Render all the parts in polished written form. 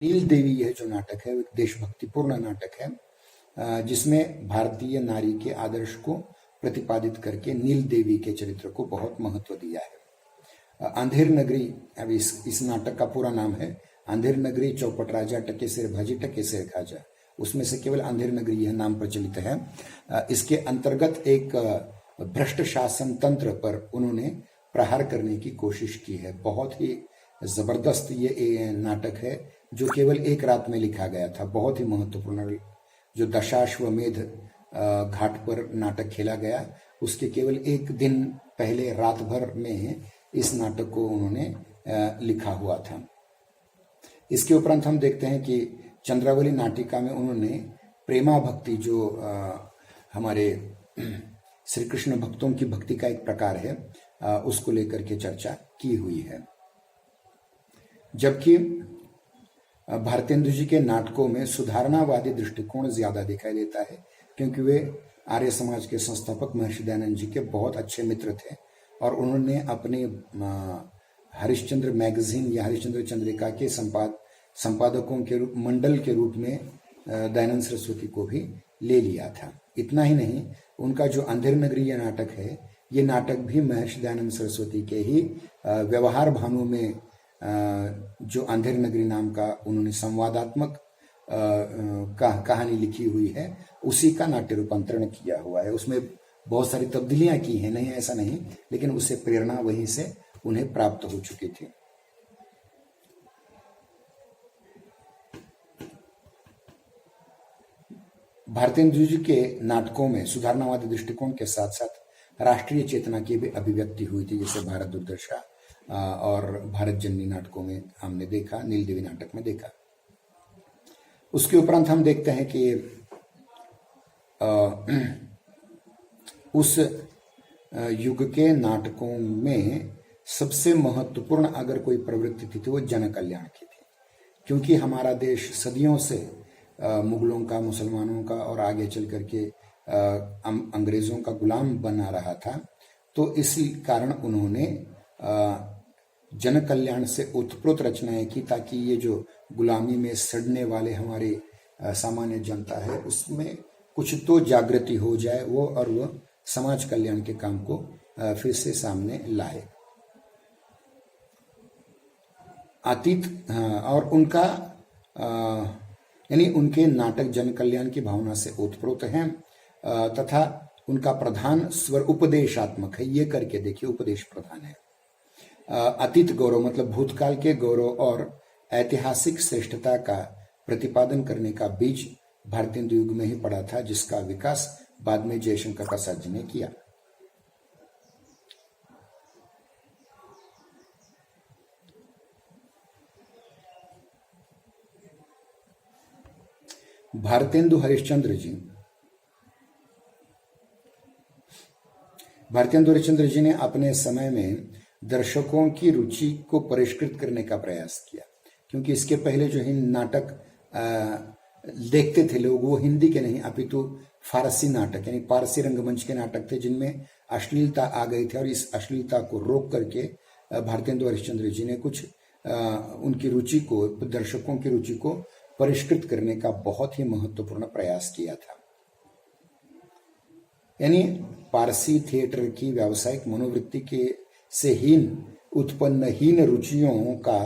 नील देवी यह जो नाटक है वो एक देशभक्तिपूर्ण नाटक है, जिसमें भारतीय नारी के आदर्श को प्रतिपादित करके नील देवी के चरित्र को बहुत महत्व दिया है। अंधेर नगरी, अब इस नाटक का पूरा नाम है अंधेर नगरी चौपट राजा टके सिर भाजी टके सिर खाजा, उसमें से केवल अंधेर नगरी यह नाम प्रचलित है। इसके अंतर्गत एक भ्रष्ट शासन तंत्र पर उन्होंने प्रहार करने की कोशिश की है। बहुत ही जबरदस्त ये नाटक है जो केवल एक रात में लिखा गया था। बहुत ही महत्वपूर्ण, जो दशाश्वमेध घाट पर नाटक खेला गया उसके केवल एक दिन पहले रात भर में इस नाटक को उन्होंने लिखा हुआ था। इसके उपरांत हम देखते हैं कि चंद्रावली नाटिका में उन्होंने प्रेमा भक्ति, जो हमारे श्री कृष्ण भक्तों की भक्ति का एक प्रकार है, उसको लेकर के चर्चा की हुई है। जबकि भारतेंदु जी के नाटकों में सुधारणावादी दृष्टिकोण ज्यादा दिखाई देता है, क्योंकि वे आर्य समाज के संस्थापक महर्षि दयानंद जी के बहुत अच्छे मित्र थे और उन्होंने अपने हरिश्चंद्र मैगजीन या हरिश्चंद्र चंद्रिका के संपादकों के मंडल के रूप में दयानंद सरस्वती को भी ले लिया था। इतना ही नहीं, उनका जो अंधेर नगरी ये नाटक है, ये नाटक भी महर्षि दयानंद सरस्वती के ही व्यवहार भानु में जो अंधेर नगरी नाम का उन्होंने संवादात्मक कहानी लिखी हुई है, उसी का नाट्य रूपांतरण किया हुआ है। उसमें बहुत सारी तब्दीलियां की हैं, नहीं ऐसा नहीं, लेकिन उससे प्रेरणा वहीं से उन्हें प्राप्त हो चुकी थी। भारतेंदु जी के नाटकों में सुधारणावादी दृष्टिकोण के साथ साथ राष्ट्रीय चेतना की भी अभिव्यक्ति हुई थी, जैसे भारत दुर्दशा और भारत जननी नाटकों में हमने देखा, नील देवी नाटक में देखा। उसके उपरांत हम देखते हैं कि उस युग के नाटकों में सबसे महत्वपूर्ण अगर कोई प्रवृत्ति थी तो वो जन कल्याण की थी, क्योंकि हमारा देश सदियों से मुगलों का, मुसलमानों का और आगे चल करके अंग्रेजों का गुलाम बना रहा था। तो इसी कारण उन्होंने जन कल्याण से उत्प्रोत रचनाएं की, ताकि ये जो गुलामी में सड़ने वाले हमारे सामान्य जनता है उसमें कुछ तो जागृति हो जाए, वो समाज कल्याण के काम को फिर से सामने लाए। अतीत और उनका यानी उनके नाटक जन कल्याण की भावना से ओतप्रोत हैं, तथा उनका प्रधान स्वर उपदेशात्मक है। ये करके देखिए, उपदेश प्रधान है। अतीत गौरव मतलब भूतकाल के गौरव और ऐतिहासिक श्रेष्ठता का प्रतिपादन करने का बीज भारतेंदु युग में ही पड़ा था, जिसका विकास बाद में जयशंकर प्रसाद जी ने किया। भारतेंदु हरिश्चंद्र जी ने अपने समय में दर्शकों की रुचि को परिष्कृत करने का प्रयास किया, क्योंकि इसके पहले जो नाटक देखते थे लोग, वो हिंदी के नहीं अपितु फारसी नाटक यानी पारसी रंगमंच के नाटक थे, जिनमें अश्लीलता आ गई थी। और इस अश्लीलता को रोक करके भारतेंदु हरिश्चंद्र जी ने कुछ उनकी रुचि को, दर्शकों की रुचि को परिष्कृत करने का बहुत ही महत्वपूर्ण प्रयास किया था। यानी पारसी थिएटर की व्यावसायिक मनोवृत्ति के से उत्पन्न हीन रुचियों का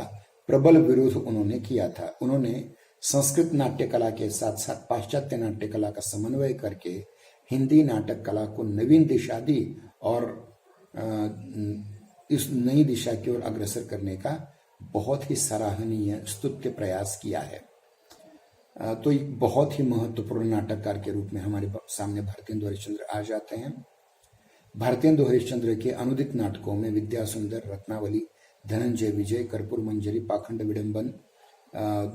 प्रबल विरोध उन्होंने किया था। उन्होंने संस्कृत नाट्य कला के साथ साथ पाश्चात्य नाट्य कला का समन्वय करके हिंदी नाटक कला को नवीन दिशा दी और इस नई दिशा की ओर अग्रसर करने का बहुत ही सराहनीय स्तुत्य प्रयास किया है। तो एक बहुत ही महत्वपूर्ण नाटककार के रूप में हमारे सामने भारतेंदु हरिश्चंद्र आ जाते हैं। भारतेंदु हरिश्चंद्र के अनुदित नाटकों में विद्या सुंदर, रत्नावली, धनंजय विजय, कर्पूर मंजरी, पाखंड विडंबन,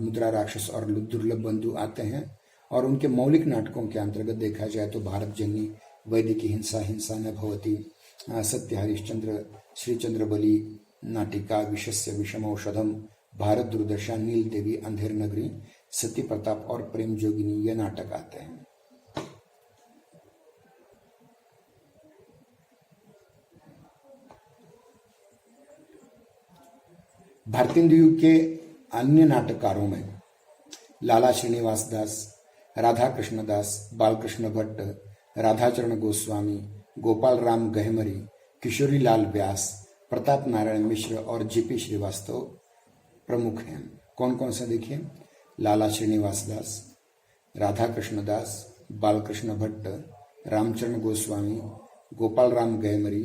मुद्रा राक्षस और दुर्लभ बंधु आते हैं। और उनके मौलिक नाटकों के अंतर्गत देखा जाए तो भारत जननी, वैदिकी हिंसा, हिंसा न भवती, सत्य हरिश्चंद्र, श्रीचंद्र बली नाटिका, विषस्य विषमौषधम, भारत दुर्दशा, नील देवी, अंधेर नगरी, सती प्रताप और प्रेम जोगिनी ये नाटक आते हैं। भारतेंदु युग के अन्य नाटककारों में लाला श्रीनिवास दास, राधा कृष्ण दास, बालकृष्ण भट्ट, राधाचरण गोस्वामी, गोपाल राम गहमरी, किशोरी लाल व्यास, प्रताप नारायण मिश्र और जीपी श्रीवास्तव प्रमुख हैं। कौन कौन से देखिए? लाला श्रीनिवास दास, राधा कृष्ण दास, बालकृष्ण भट्ट, रामचरण गोस्वामी, गोपाल राम गहमरी,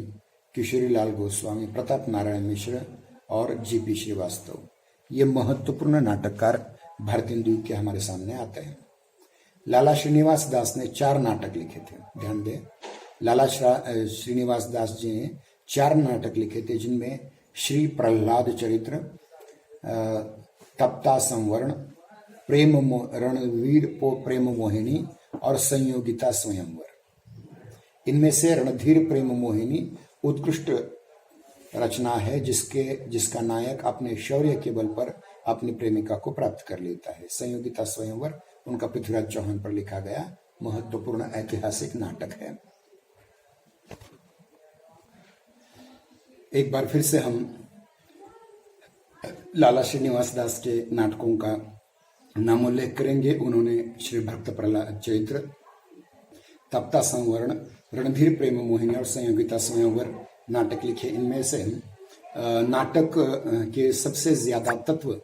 किशोरी लाल गोस्वामी, प्रताप नारायण मिश्र और जीपी श्रीवास्तव। ये महत्वपूर्ण नाटककार भारतीय द्वीप के हमारे सामने आते हैं। लाला श्रीनिवास दास ने 4 नाटक लिखे थे, ध्यान दें। लाला श्रीनिवास दास जी ने 4 नाटक लिखे थे, जिनमें श्री प्रहलाद चरित्र, तप्ता संवरण, रणवीर प्रेम मोहिनी और संयोगिता स्वयंवर। इनमें से रणधीर प्रेम मोहिनी उत्कृष्ट रचना है, जिसका नायक अपने शौर्य के बल पर अपनी प्रेमिका को प्राप्त कर लेता है। संयोगिता स्वयंवर उनका पृथ्वीराज चौहान पर लिखा गया महत्वपूर्ण ऐतिहासिक नाटक है। एक बार फिर से हम लाला श्रीनिवास दास के नाटकों का नामोल्लेख करेंगे। उन्होंने श्री भक्त प्रहलाद चरित्र, तप्ता संवरण, रणधीर प्रेम मोहिनी और संयोगिता स्वयंवर नाटक लिखे। इनमें से नाटक के सबसे ज्यादा तत्व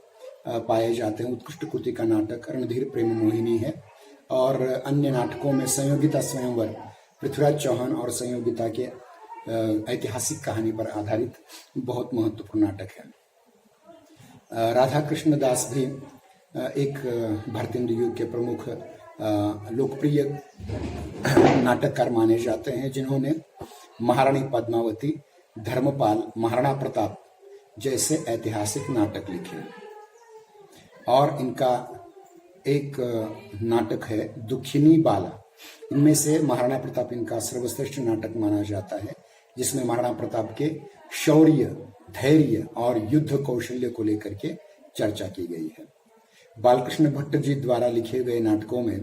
पाए जाते हैं। उत्कृष्ट कृति का नाटक रणधीर प्रेम मोहिनी है और अन्य नाटकों में संयोगिता स्वयंवर पृथ्वीराज चौहान और संयोगिता के ऐतिहासिक कहानी पर आधारित बहुत महत्वपूर्ण नाटक है। राधा कृष्ण दास भी एक भारतीय द्वीप के प्रमुख लोकप्रिय नाटककार माने जाते हैं, जिन्होंने महारानी पद्मावती, धर्मपाल, महाराणा प्रताप जैसे ऐतिहासिक नाटक लिखे। और इनका एक नाटक है दुखिनी बाला। इनमें से महाराणा प्रताप इनका सर्वश्रेष्ठ नाटक माना जाता है, जिसमें महाराणा प्रताप के शौर्य, धैर्य और युद्ध कौशल्य को लेकर के चर्चा की गई है। बालकृष्ण भट्ट जी द्वारा लिखे गए नाटकों में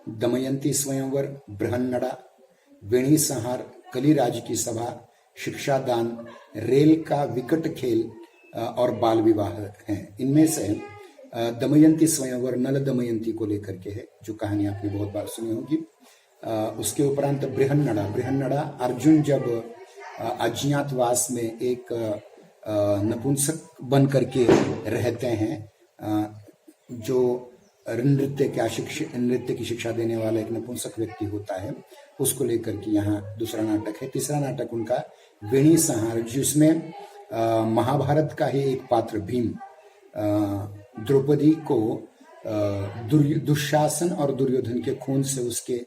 दमयंती स्वयंवर, बृहन्नड़ा, वेणी संहार, कलिराज की सभा, शिक्षादान, रेल का विकट खेल और बाल विवाह हैं। इनमें से दमयंती स्वयंवर नल दमयंती को लेकर के है, जो कहानी आपने बहुत बार सुनी होगी। उसके उपरांत बृहन्नड़ा अर्जुन जब अज्ञातवास में एक नपुंसक बन करके रहते हैं, जो नृत्य की शिक्षा देने वाला एक नपुंसक व्यक्ति होता है, उसको लेकर के यहाँ दूसरा नाटक है। तीसरा नाटक उनका वेणी संहार, जिसमें महाभारत का ही एक पात्र भीम द्रौपदी को दुशासन और दुर्योधन के खून से उसके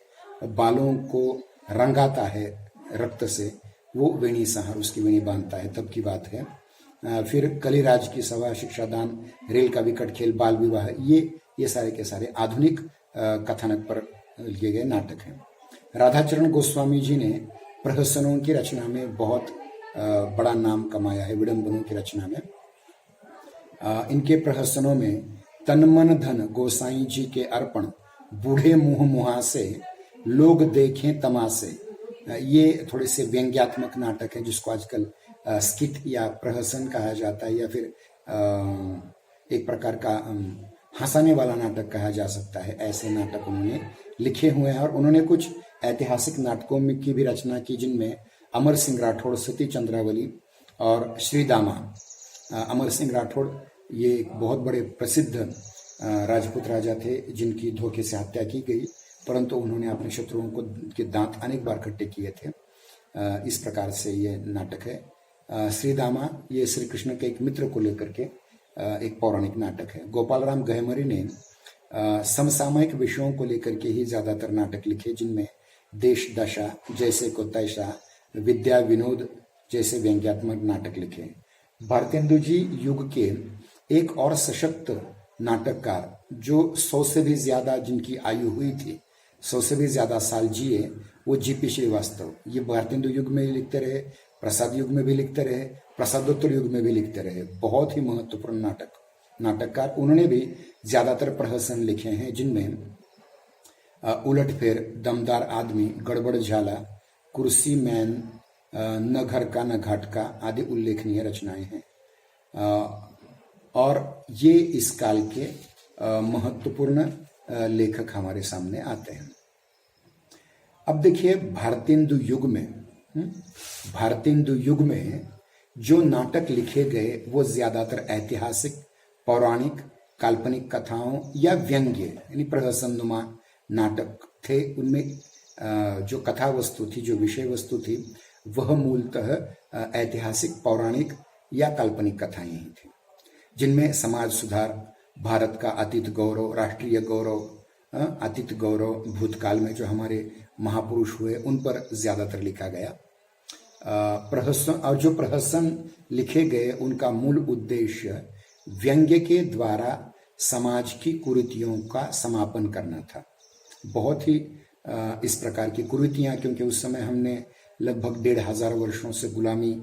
बालों को रंगाता है रक्त से, वो वेणी संहार, उसकी वेणी बांधता है, तब की बात है। फिर कलिराज की सभा, शिक्षादान, रेल का विकट खेल, बाल विवाह, ये सारे के सारे आधुनिक कथानक पर लिए गए नाटक हैं। राधाचरण गोस्वामी जी ने प्रहसनों की रचना में बहुत बड़ा नाम कमाया है। विडंबनों की रचना में इनके प्रहसनों में तन मन धन गोसाई जी के अर्पण, बूढ़े मुंह मुहासे, लोग देखें तमाशे, ये थोड़े से व्यंग्यात्मक नाटक है, जिसको आजकल स्किट या प्रहसन कहा जाता है, या फिर एक प्रकार का हंसाने वाला नाटक कहा जा सकता है। ऐसे नाटक उन्होंने लिखे हुए हैं। और उन्होंने कुछ ऐतिहासिक नाटकों में की भी रचना की, जिनमें अमर सिंह राठौड़, सती चंद्रावली और श्रीदामा। अमर सिंह राठौड़ ये एक बहुत बड़े प्रसिद्ध राजपूत राजा थे, जिनकी धोखे से हत्या की गई, परंतु उन्होंने अपने शत्रुओं को के दांत अनेक बार खट्टे किए थे। इस प्रकार से ये नाटक है। श्रीदामा ये श्री कृष्ण के एक मित्र को लेकर के एक पौराणिक नाटक है। गोपाल राम गहमरी ने समसामयिक विषयों को लेकर के ही ज्यादातर नाटक लिखे, जिनमें देश दशा जैसे को तैसा, विद्या विनोद जैसे व्यंग्यात्मक नाटक लिखे। भारतेंदु जी युग के एक और सशक्त नाटककार, जो 100 से भी ज्यादा जिनकी आयु हुई थी, 100 से भी ज्यादा साल जिए, वो जीपी श्रीवास्तव। ये भारतेंदु युग में भी लिखते रहे, प्रसाद युग में भी लिखते रहे, प्रसादोत्तर युग में भी लिखते रहे। बहुत ही महत्वपूर्ण नाटककार। उन्होंने भी ज्यादातर प्रहसन लिखे हैं, जिनमें उलटफेर, दमदार आदमी, गड़बड़ झाला, कुर्सी मैन, न घर का न घाट का आदि उल्लेखनीय रचनाएं हैं। और ये इस काल के महत्वपूर्ण लेखक हमारे सामने आते हैं। अब देखिए भारतेंदु युग में जो नाटक लिखे गए वो ज्यादातर ऐतिहासिक, पौराणिक, काल्पनिक कथाओं या व्यंग्य यानी प्रहसननुमा नाटक थे। उनमें जो कथा वस्तु थी, जो विषय वस्तु थी, वह मूलतः ऐतिहासिक, पौराणिक या काल्पनिक कथाएं ही थी, जिनमें समाज सुधार, भारत का अतीत गौरव, राष्ट्रीय गौरव, अतीत गौरव, भूतकाल में जो हमारे महापुरुष हुए उन पर ज्यादातर लिखा गया। प्रहसन, और जो प्रहसन लिखे गए उनका मूल उद्देश्य व्यंग्य के द्वारा समाज की कुरीतियों का समापन करना था। बहुत ही इस प्रकार की कुरीतियां, क्योंकि उस समय हमने लगभग 1500 वर्षों से गुलामी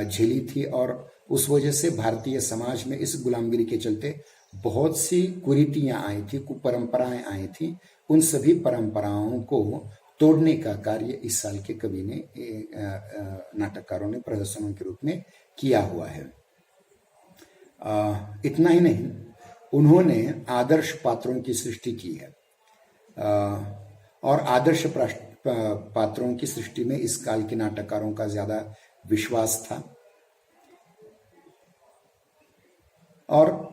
झेली थी और उस वजह से भारतीय समाज में इस गुलामगिरी के चलते बहुत सी कुरीतियां आई थी, कुपरंपराएं आई थी। उन सभी परंपराओं को तोड़ने का कार्य इस साल के कवि ने, नाटककारों ने प्रदर्शनों के रूप में किया हुआ है। इतना ही नहीं, उन्होंने आदर्श पात्रों की सृष्टि की है और आदर्श पात्रों की सृष्टि में इस काल के नाटककारों का ज्यादा विश्वास था। और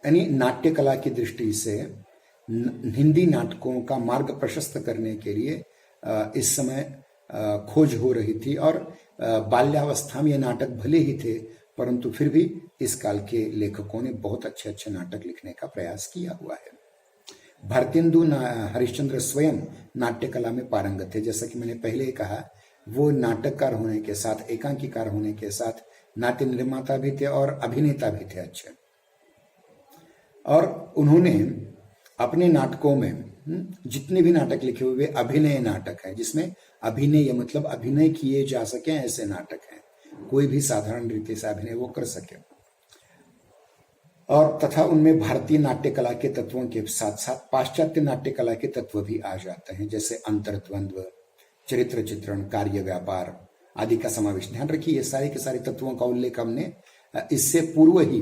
यानी नाट्य कला की दृष्टि से हिंदी नाटकों का मार्ग प्रशस्त करने के लिए इस समय खोज हो रही थी और बाल्यावस्था में ये नाटक भले ही थे, परंतु फिर भी इस काल के लेखकों ने बहुत अच्छे अच्छे नाटक लिखने का प्रयास किया हुआ है। भारतेंदु हरिश्चंद्र स्वयं नाट्य कला में पारंगत थे। जैसा कि मैंने पहले ही कहा, वो नाटककार होने के साथ, एकांकीकार होने के साथ नाट्य निर्माता भी थे और अभिनेता भी थे अच्छे। और उन्होंने अपने नाटकों में जितने भी नाटक लिखे हुए अभिनय नाटक है, जिसमें अभिनय मतलब अभिनय किए जा सके ऐसे नाटक हैं, कोई भी साधारण रीति से अभिनय वो कर सके। और तथा उनमें भारतीय नाट्य कला के तत्वों के साथ साथ पाश्चात्य नाट्य कला के तत्व भी आ जाते हैं, जैसे अंतर्द्वंद्व, चरित्र चित्रण, कार्य व्यापार आदि का समावेश। ध्यान रखिए, ये सारे के सारे तत्वों का उल्लेख हमने इससे पूर्व ही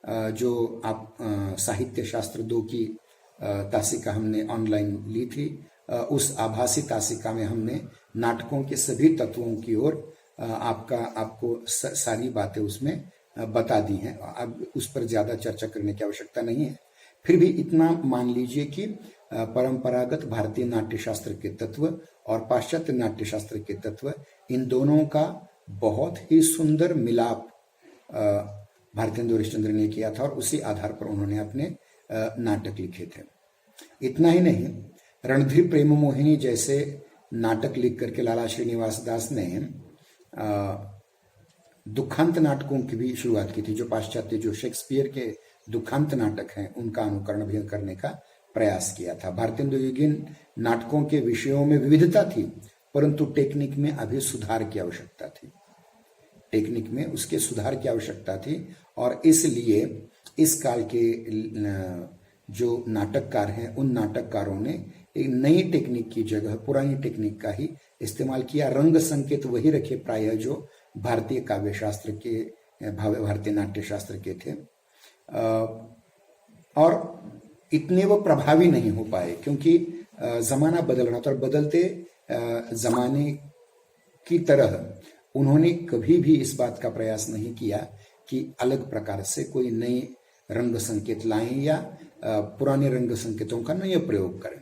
जो आप साहित्य शास्त्र 2 की तासिका हमने ऑनलाइन ली थी, उस आभासी तासिका में हमने नाटकों के सभी तत्वों की ओर आपको सारी बातें उसमें बता दी हैं। अब उस पर ज्यादा चर्चा करने की आवश्यकता नहीं है। फिर भी इतना मान लीजिए कि परंपरागत भारतीय नाट्यशास्त्र के तत्व और पाश्चात्य नाट्यशास्त्र के तत्व, इन दोनों का बहुत ही सुंदर मिलाप भारतेंदु हरिश्चंद्र ने किया था और उसी आधार पर उन्होंने अपने नाटक लिखे थे। इतना ही नहीं, रणधीर प्रेम मोहिनी जैसे नाटक लिख करके लाला श्रीनिवास दास ने दुखांत नाटकों की भी शुरुआत की थी। जो पाश्चात्य, जो शेक्सपियर के दुखांत नाटक हैं, उनका अनुकरण भी करने का प्रयास किया था। भारतेंदु युगीन नाटकों के विषयों में विविधता थी, परंतु टेक्निक में अभी सुधार की आवश्यकता थी। टेक्निक में उसके सुधार की आवश्यकता थी और इसलिए इस काल के जो नाटककार हैं, उन नाटककारों ने एक नई टेक्निक की जगह पुरानी टेक्निक का ही इस्तेमाल किया। रंग संकेत वही रखे प्रायः जो भारतीय काव्य शास्त्र के, भारतीय नाट्य शास्त्र के थे, और इतने वो प्रभावी नहीं हो पाए क्योंकि जमाना बदल रहा था। और बदलते जमाने की तरह उन्होंने कभी भी इस बात का प्रयास नहीं किया कि अलग प्रकार से कोई नए रंग संकेत लाएं या पुराने रंग संकेतों का नया प्रयोग करें।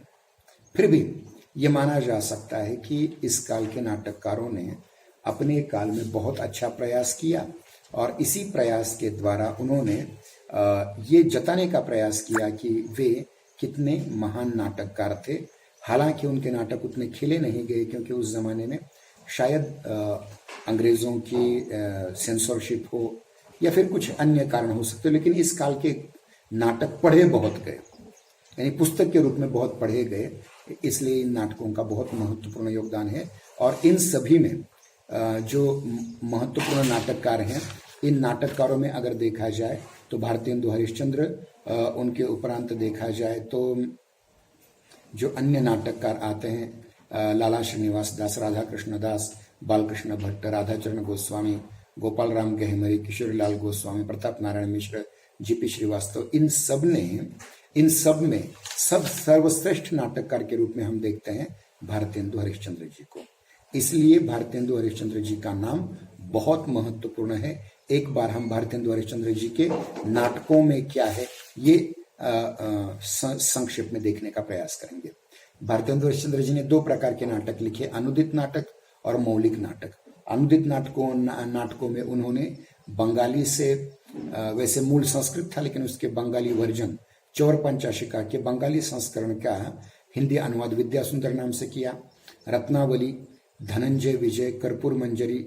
फिर भी ये माना जा सकता है कि इस काल के नाटककारों ने अपने काल में बहुत अच्छा प्रयास किया और इसी प्रयास के द्वारा उन्होंने ये जताने का प्रयास किया कि वे कितने महान नाटककार थे। हालांकि उनके नाटक उतने खेले नहीं गए क्योंकि उस जमाने में शायद अंग्रेजों की सेंसरशिप हो या फिर कुछ अन्य कारण हो सकते, लेकिन इस काल के नाटक पढ़े बहुत गए, यानी पुस्तक के रूप में बहुत पढ़े गए, इसलिए इन नाटकों का बहुत महत्वपूर्ण योगदान है। और इन सभी में जो महत्वपूर्ण नाटककार हैं, इन नाटककारों में अगर देखा जाए तो भारतेंदु हरिश्चंद्र, उनके उपरांत देखा जाए तो जो अन्य नाटककार आते हैं, लाला श्रीनिवास दास, राधा कृष्ण दास, बालकृष्ण भट्ट, राधाचरण गोस्वामी, गोपाल राम गहमरी, किशोरीलाल गोस्वामी, प्रताप नारायण मिश्र, जीपी श्रीवास्तव, इन सब में सर्वश्रेष्ठ नाटककार के रूप में हम देखते हैं भारतेंदु हरिश्चंद्र जी को। इसलिए भारतेंदु हरिश्चंद्र जी का नाम बहुत महत्वपूर्ण है। एक बार हम भारतेंदु हरिश्चंद्र जी के नाटकों में क्या है ये संक्षेप में देखने का प्रयास करेंगे। भारतेंदु हरिश्चंद्र जी ने दो प्रकार के नाटक लिखे, अनुदित नाटक और मौलिक नाटक। अनुदित नाटकों में उन्होंने बंगाली से, वैसे मूल संस्कृत था लेकिन उसके बंगाली वर्जन चौर पंचाशिका के बंगाली संस्करण का हिंदी अनुवाद विद्या सुंदर नाम से किया। रत्नावली, धनंजय विजय, कर्पूर मंजरी,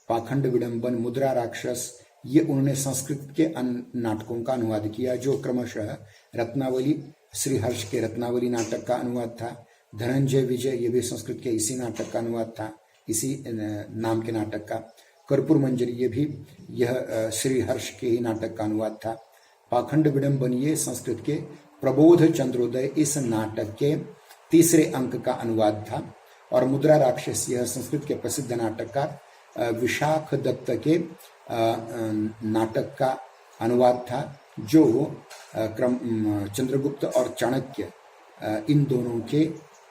पाखंड विडंबन, मुद्रा राक्षस, ये उन्होंने संस्कृत के नाटकों का अनुवाद किया, जो क्रमशः रत्नावली श्रीहर्ष के रत्नावली नाटक का अनुवाद था। धनंजय विजय ये भी संस्कृत के इसी नाटक का अनुवाद था, इसी नाम के नाटक का। कर्पूर मंजरी ये भी यह श्रीहर्ष के ही नाटक का अनुवाद था। पाखंड विडंबन ये संस्कृत के प्रबोध चंद्रोदय इस नाटक के तीसरे अंक का अनुवाद था। और मुद्रा राक्षस यह संस्कृत के प्रसिद्ध नाटककार विशाख दत्त के नाटक का अनुवाद था, जो चंद्रगुप्त और चाणक्य इन दोनों के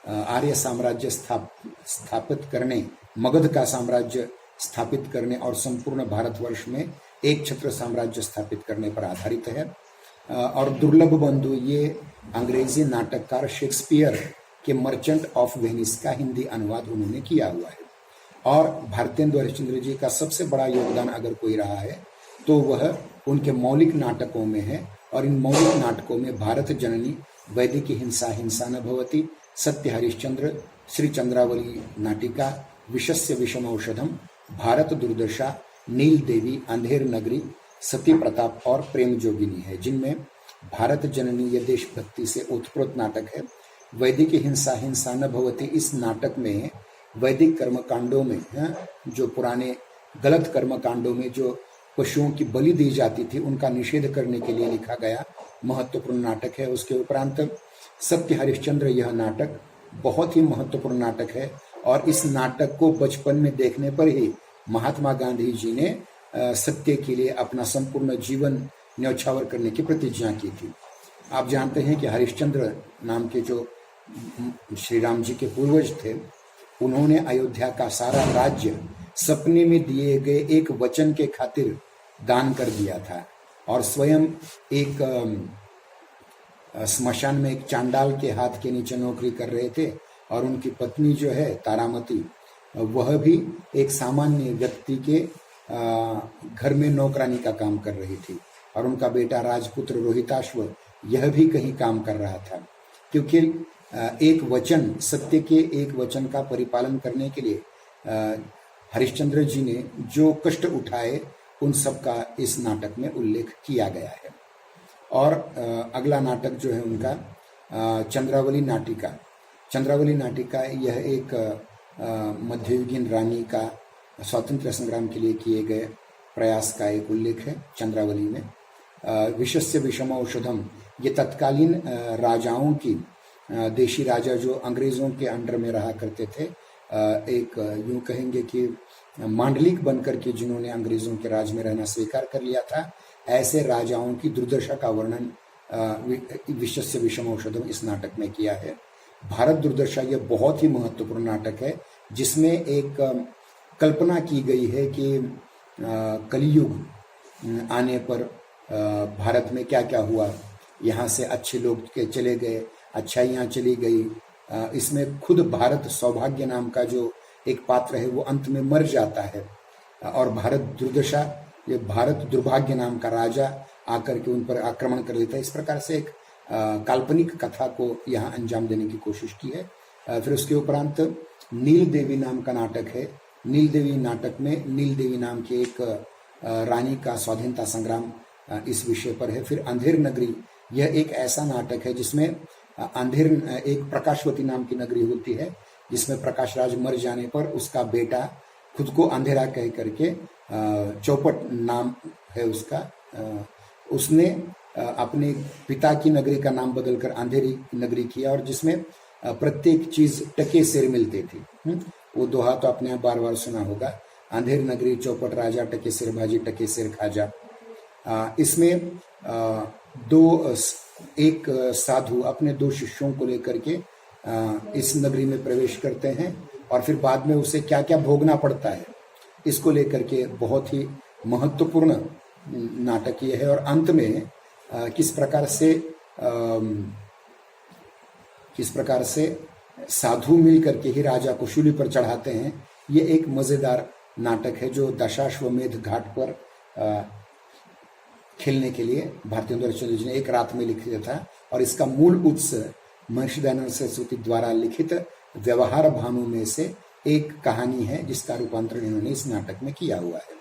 आर्य साम्राज्य स्थापित करने, मगध का साम्राज्य स्थापित करने और संपूर्ण भारतवर्ष में एक छत्र साम्राज्य स्थापित करने पर आधारित है। और दुर्लभ बंधु ये अंग्रेजी नाटककार शेक्सपियर के मर्चेंट ऑफ वेनिस का हिंदी अनुवाद उन्होंने किया हुआ है। और भारतेंदु हरिश्चंद्र जी का सबसे बड़ा योगदान अगर कोई रहा है तो वह उनके मौलिक नाटकों में है। और इन मौलिक नाटकों में भारत जननी, वैदिकी हिंसा हिंसा न भवति, सत्य हरिश्चंद्र, श्री चंद्रावली नाटिका, विषस्य विषम औषधम, भारत दुर्दशा, नील देवी, अंधेर नगरी, सती प्रताप और प्रेम जोगिनी है, जिनमें भारत जननी ये देशभक्ति से ओतप्रोत नाटक है। वैदिक हिंसा हिंसा न भवति, इस नाटक में वैदिक कर्मकांडों में, जो पुराने गलत कर्मकांडों में जो पशुओं की बलि दी जाती थी उनका निषेध करने के लिए लिखा गया महत्वपूर्ण नाटक है। उसके उपरांत सत्य हरिश्चंद्र, यह नाटक बहुत ही महत्वपूर्ण नाटक है। और इस नाटक को बचपन में देखने पर ही महात्मा गांधी जी ने सत्य के लिए अपना संपूर्ण जीवन न्यौछावर करने की प्रतिज्ञा की थी। आप जानते हैं कि हरिश्चंद्र नाम के जो श्री राम जी के पूर्वज थे, उन्होंने अयोध्या का सारा राज्य सपने में दिए गए एक वचन के खातिर दान कर दिया था। और स्वयं एक स्मशान में एक चांडाल के हाथ के नीचे नौकरी कर रहे थे। और उनकी पत्नी जो है तारामती, वह भी एक सामान्य व्यक्ति के घर में नौकरानी का काम कर रही थी। और उनका बेटा राजपुत्र रोहिताश्व, यह भी कहीं काम कर रहा था। क्योंकि एक वचन, सत्य के एक वचन का परिपालन करने के लिए हरिश्चंद्र जी ने जो कष्ट उठाए, उन सब का इस नाटक में उल्लेख किया गया है। और अगला नाटक जो है उनका चंद्रावली नाटिका। चंद्रावली नाटिका यह एक मध्ययुगीन रानी का स्वातंत्र्य संग्राम के लिए किए गए प्रयास का एक उल्लेख है चंद्रावली में। विषस्य विषम औषधम, ये तत्कालीन राजाओं की, देशी राजा जो अंग्रेजों के अंडर में रहा करते थे, एक यूं कहेंगे कि मांडलिक बनकर के जिन्होंने अंग्रेजों के राज में रहना स्वीकार कर लिया था, ऐसे राजाओं की दुर्दशा का वर्णन विषस्य विषम औषधम इस नाटक में किया है। भारत दुर्दशा यह बहुत ही महत्वपूर्ण नाटक है, जिसमें एक कल्पना की गई है कि कलियुग आने पर भारत में क्या क्या हुआ, यहाँ से अच्छे लोग के चले गए, अच्छाइयाँ चली गई। इसमें खुद भारत सौभाग्य नाम का जो एक पात्र है वो अंत में मर जाता है। और भारत दुर्दशा, ये भारत दुर्भाग्य नाम का राजा आकर के उन पर आक्रमण कर देता है। इस प्रकार से एक काल्पनिक कथा को यहाँ अंजाम देने की कोशिश की है। फिर उसके उपरांत नील देवी नाम का नाटक है। नील देवी नाटक में नील देवी नाम की एक रानी का स्वाधीनता संग्राम इस विषय पर है। फिर अंधेर नगरी, यह एक ऐसा नाटक है जिसमें अंधेर, एक प्रकाशवती नाम की नगरी होती है, जिसमें प्रकाश राज मर जाने पर उसका बेटा खुद को अंधेरा कह करके, चौपट नाम है उसका, उसने अपने पिता की नगरी का नाम बदलकर अंधेरी नगरी किया, और जिसमें प्रत्येक चीज टके सिर मिलती थी। वो दोहा तो आपने बार बार सुना होगा, अंधेर नगरी चौपट राजा, टके सिर भाजी टके सिर खाजा। इसमें एक साधु अपने 2 शिष्यों को लेकर के इस नगरी में प्रवेश करते हैं और फिर बाद में उसे क्या क्या भोगना पड़ता है, इसको लेकर के बहुत ही महत्वपूर्ण नाटक ये है। और अंत में किस प्रकार से साधु मिल करके ही राजा को शूली पर चढ़ाते हैं, ये एक मजेदार नाटक है जो दशाश्वमेध घाट पर खेलने के लिए भारतेंदु हरिश्चंद्र जी ने एक रात में लिख दिया था। और इसका मूल उत्स महर्षि दयानंद सरस्वती द्वारा लिखित व्यवहार भानु में से एक कहानी है जिसका रूपांतरण इन्होंने इस नाटक में किया हुआ है।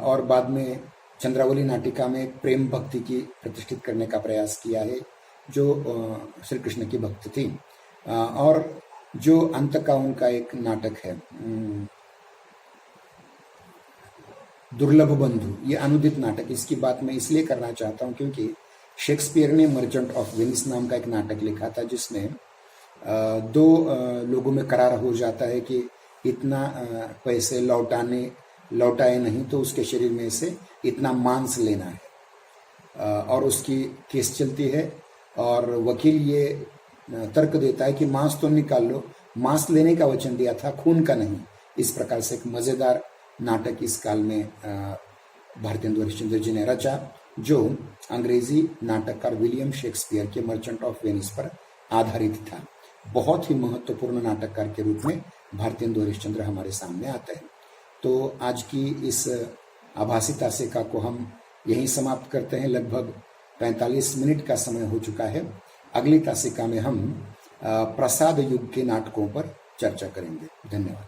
और बाद में चंद्रावली नाटिका में प्रेम भक्ति की प्रतिष्ठित करने का प्रयास किया है जो श्री कृष्ण की भक्त थी। और जो अंत का उनका एक नाटक है दुर्लभ बंधु, ये अनुदित नाटक, इसकी बात मैं इसलिए करना चाहता हूँ क्योंकि शेक्सपियर ने मर्चेंट ऑफ वेनिस नाम का एक नाटक लिखा था जिसमें 2 लोगों में करार हो जाता है कि इतना पैसे लौटाए नहीं तो उसके शरीर में से इतना मांस लेना है। और उसकी केस चलती है और वकील ये तर्क देता है कि मांस तो निकाल लो, मांस लेने का वचन दिया था, खून का नहीं। इस प्रकार से एक मजेदार नाटक इस काल में भारतेंदु हरिश्चंद्र जी ने रचा जो अंग्रेजी नाटककार विलियम शेक्सपियर के मर्चेंट ऑफ वेनिस पर आधारित था। बहुत ही महत्वपूर्ण नाटककार के रूप में भारतेंदु हरिश्चंद्र हमारे सामने आते हैं। तो आज की इस आभासी तासिका को हम यहीं समाप्त करते हैं। लगभग 45 मिनट का समय हो चुका है। अगली तासिका में हम प्रसाद युग के नाटकों पर चर्चा करेंगे। धन्यवाद।